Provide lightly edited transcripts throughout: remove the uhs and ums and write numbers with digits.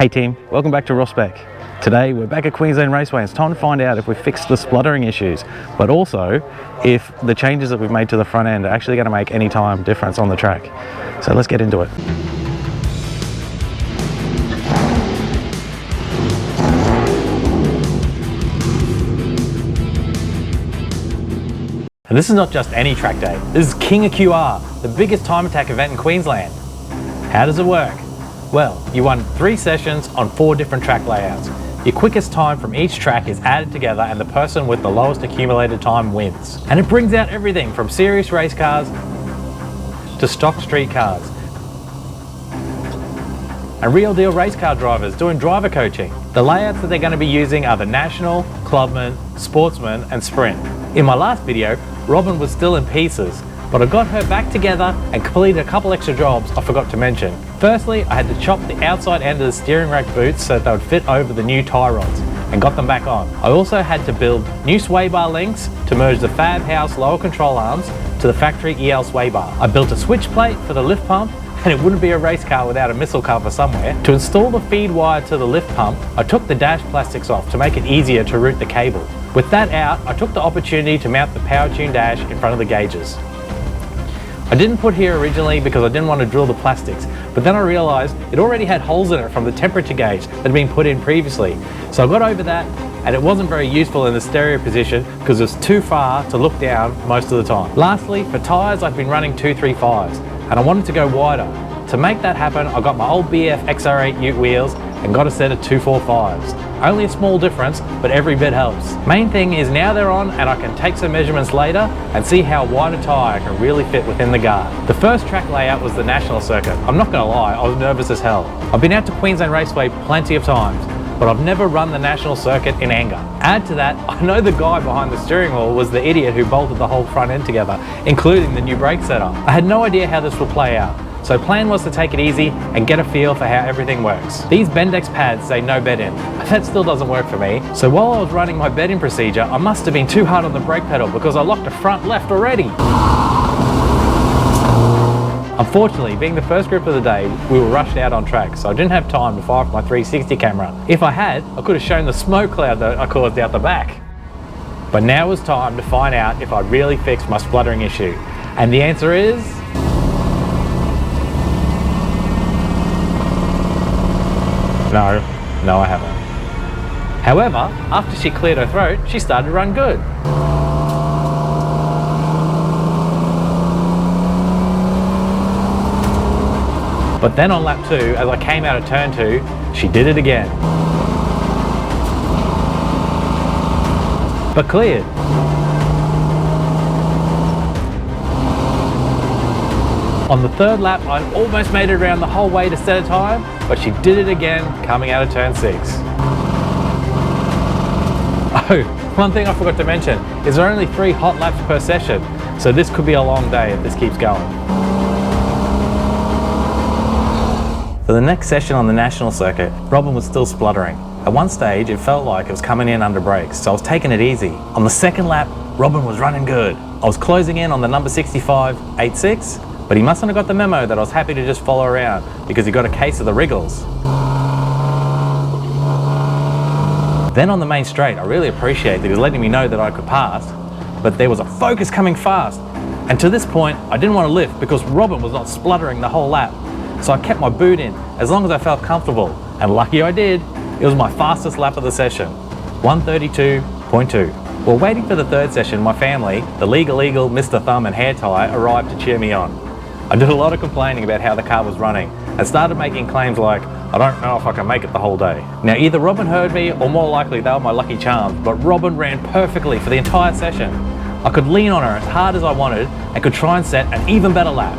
Hey team, welcome back to Rosspec. Today we're back at Queensland Raceway. It's time to find out if we've fixed the spluttering issues, but also if the changes that we've made to the front end are actually going to make any time difference on the track. So let's get into it. And this is not just any track day. This is King of QR, the biggest time attack event in Queensland. How does it work? Well, you run 3 sessions on 4 different track layouts. Your quickest time from each track is added together and the person with the lowest accumulated time wins. And it brings out everything from serious race cars to stock street cars. And real deal race car drivers doing driver coaching. The layouts that they're going to be using are the National, Clubman, Sportsman and Sprint. In my last video, Robin was still in pieces, but I got her back together and completed a couple extra jobs I forgot to mention. Firstly, I had to chop the outside end of the steering rack boots so that they would fit over the new tie rods and got them back on. I also had to build new sway bar links to merge the Fab House lower control arms to the factory EL sway bar. I built a switch plate for the lift pump, and it wouldn't be a race car without a missile cover somewhere. To install the feed wire to the lift pump, I took the dash plastics off to make it easier to route the cable. With that out, I took the opportunity to mount the PowerTune dash in front of the gauges. I didn't put here originally because I didn't want to drill the plastics, but then I realised it already had holes in it from the temperature gauge that had been put in previously. So I got over that, and it wasn't very useful in the stereo position because it was too far to look down most of the time. Lastly, for tyres I've been running 235s, and I wanted to go wider. To make that happen, I got my old BF XR8 Ute wheels and got a set of 245s. Only a small difference, but every bit helps. Main thing is now they're on and I can take some measurements later and see how wide a tyre can really fit within the guard. The first track layout was the National Circuit. I'm not gonna lie, I was nervous as hell. I've been out to Queensland Raceway plenty of times, but I've never run the National Circuit in anger. Add to that, I know the guy behind the steering wheel was the idiot who bolted the whole front end together, including the new brake setup. I had no idea how this would play out. So plan was to take it easy and get a feel for how everything works. These Bendix pads say no bed in, but that still doesn't work for me. So while I was running my bed in procedure, I must have been too hard on the brake pedal because I locked the front left already. Unfortunately, being the first group of the day, we were rushed out on track, so I didn't have time to fire off my 360 camera. If I had, I could have shown the smoke cloud that I caused out the back. But now was time to find out if I really fixed my spluttering issue. And the answer is... No, I haven't. However, after she cleared her throat, she started to run good. But then on lap 2, as I came out of turn 2, she did it again. But cleared. On the 3rd lap, I almost made it around the whole way to set a time, but she did it again coming out of turn 6. Oh, one thing I forgot to mention is there are only 3 hot laps per session, so this could be a long day if this keeps going. For the next session on the National Circuit, Robin was still spluttering. At one stage, it felt like it was coming in under brakes, so I was taking it easy. On the 2nd lap, Robin was running good. I was closing in on the number 65.86, but he mustn't have got the memo that I was happy to just follow around because he got a case of the wriggles. Then on the main straight, I really appreciate that he was letting me know that I could pass, but there was a Focus coming fast. And to this point, I didn't want to lift because Robin was not spluttering the whole lap. So I kept my boot in as long as I felt comfortable, and lucky I did. It was my fastest lap of the session, 132.2. While waiting for the 3rd session, my family, the Legal Mr. Thumb and Hair Tie, arrived to cheer me on. I did a lot of complaining about how the car was running and started making claims like, I don't know if I can make it the whole day. Now either Robin heard me or more likely they were my lucky charms, but Robin ran perfectly for the entire session. I could lean on her as hard as I wanted and could try and set an even better lap.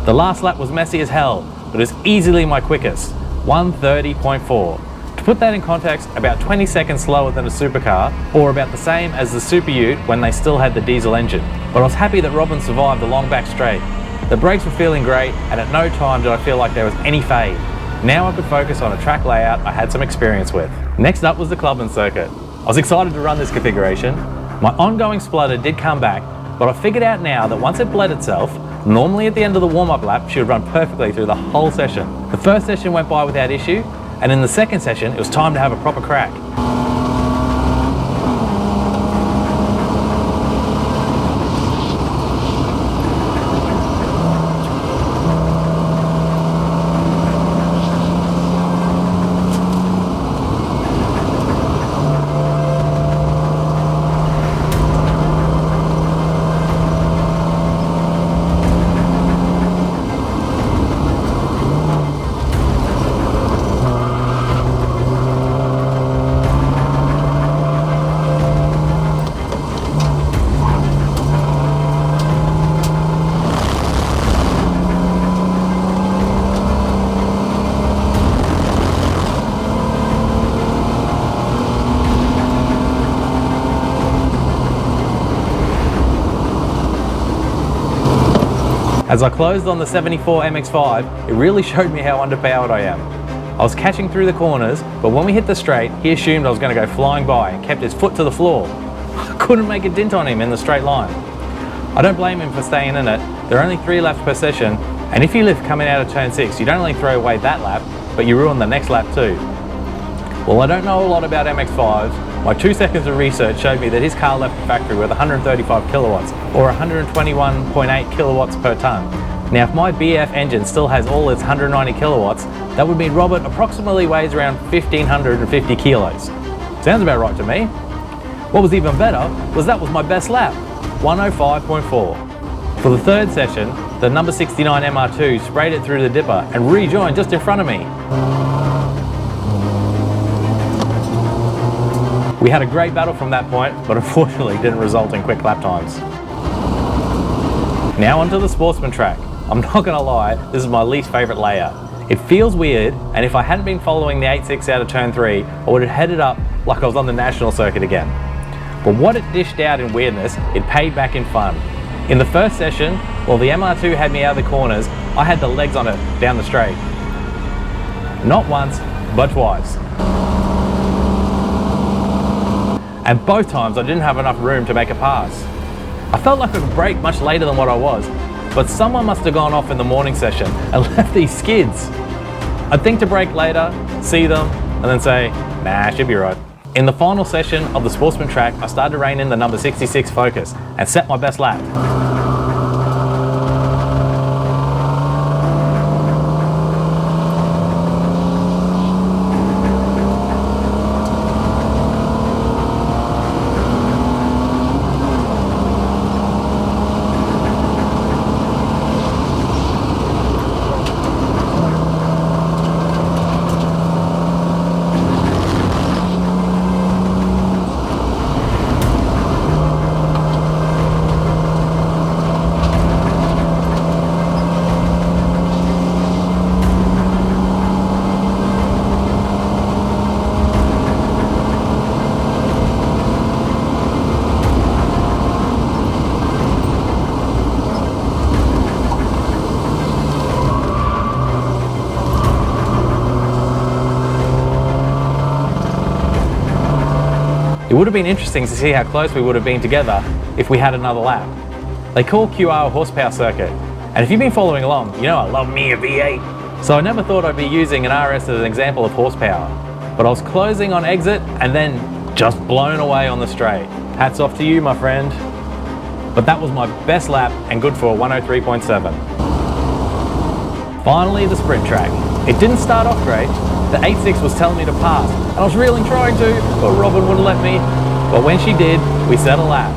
The last lap was messy as hell, but it was easily my quickest, 1:30.4. To put that in context, about 20 seconds slower than a supercar, or about the same as the Super Ute when they still had the diesel engine. But I was happy that Robin survived the long back straight. The brakes were feeling great, and at no time did I feel like there was any fade. Now I could focus on a track layout I had some experience with. Next up was the Clubman circuit. I was excited to run this configuration. My ongoing splutter did come back, but I figured out now that once it bled itself, normally at the end of the warm-up lap, she would run perfectly through the whole session. The first session went by without issue, and in the second session, it was time to have a proper crack. As I closed on the 74 MX-5, it really showed me how underpowered I am. I was catching through the corners, but when we hit the straight, he assumed I was going to go flying by and kept his foot to the floor. I couldn't make a dent on him in the straight line. I don't blame him for staying in it. There are only 3 laps per session, and if you lift coming out of turn 6, you don't only throw away that lap, but you ruin the next lap too. Well, I don't know a lot about MX-5s. My 2 seconds of research showed me that his car left the factory with 135 kilowatts, or 121.8 kilowatts per tonne. Now, if my BF engine still has all its 190 kilowatts, that would mean Robert approximately weighs around 1,550 kilos. Sounds about right to me. What was even better was that was my best lap, 105.4. For the third session, the number 69 MR2 sprayed it through the dipper and rejoined just in front of me. We had a great battle from that point, but unfortunately didn't result in quick lap times. Now onto the Sportsman track. I'm not gonna lie, this is my least favourite layout. It feels weird, and if I hadn't been following the 8.6 out of turn 3, I would have headed up like I was on the national circuit again. But what it dished out in weirdness, it paid back in fun. In the first session, while the MR2 had me out of the corners, I had the legs on it down the straight. Not once, but twice. And both times I didn't have enough room to make a pass. I felt like I could brake much later than what I was, but someone must have gone off in the morning session and left these skids. I'd think to brake later, see them, and then say, nah, should be right. In the final session of the Sportsman track, I started to rein in the number 66 Focus and set my best lap. It would have been interesting to see how close we would have been together if we had another lap. They call QR a horsepower circuit, and if you've been following along, you know I love me a V8. So I never thought I'd be using an RS as an example of horsepower, but I was closing on exit and then just blown away on the straight. Hats off to you, my friend. But that was my best lap and good for a 103.7. Finally, the sprint track. It didn't start off great. The 8.6 was telling me to pass, and I was really trying to, but Robin wouldn't let me. But when she did, we set a lap.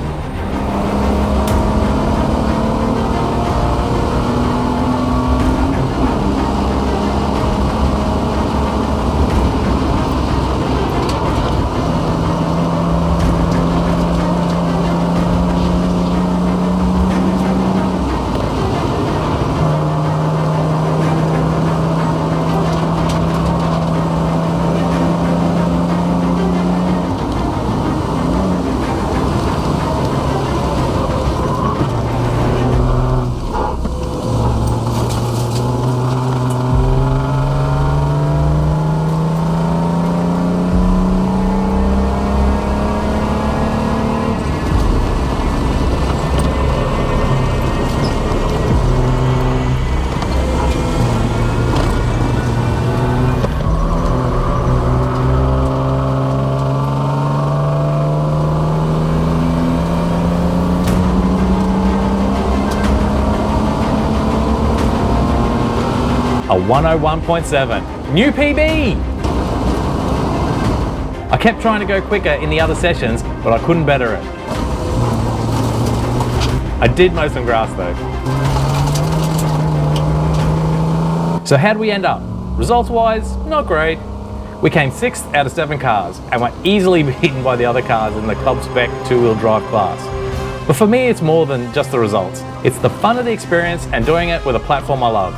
101.7. New PB! I kept trying to go quicker in the other sessions, but I couldn't better it. I did mow some grass though. So how'd we end up? Results wise, not great. We came 6th out of 7 cars and were easily beaten by the other cars in the club spec 2-wheel drive class. But for me, it's more than just the results. It's the fun of the experience and doing it with a platform I love.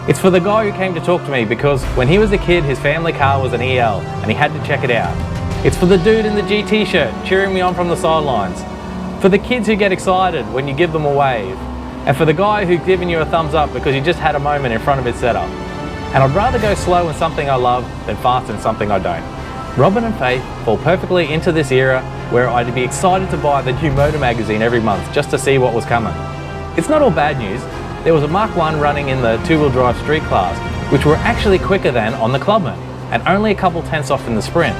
It's for the guy who came to talk to me because when he was a kid, his family car was an EL and he had to check it out. It's for the dude in the GT shirt cheering me on from the sidelines. For the kids who get excited when you give them a wave. And for the guy who's giving you a thumbs up because he just had a moment in front of his setup. And I'd rather go slow in something I love than fast in something I don't. Robin and Faith fall perfectly into this era where I'd be excited to buy the new Motor magazine every month just to see what was coming. It's not all bad news. There was a Mark 1 running in the 2-wheel drive street class, which were actually quicker than on the Clubman, and only a couple tenths off in the Sprint.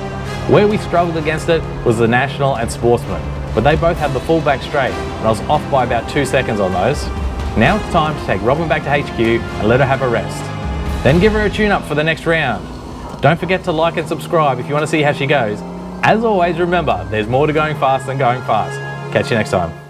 Where we struggled against it was the National and Sportsman, but they both had the full back straight, and I was off by about 2 seconds on those. Now it's time to take Robin back to HQ and let her have a rest. Then give her a tune-up for the next round. Don't forget to like and subscribe if you want to see how she goes. As always, remember, there's more to going fast than going fast. Catch you next time.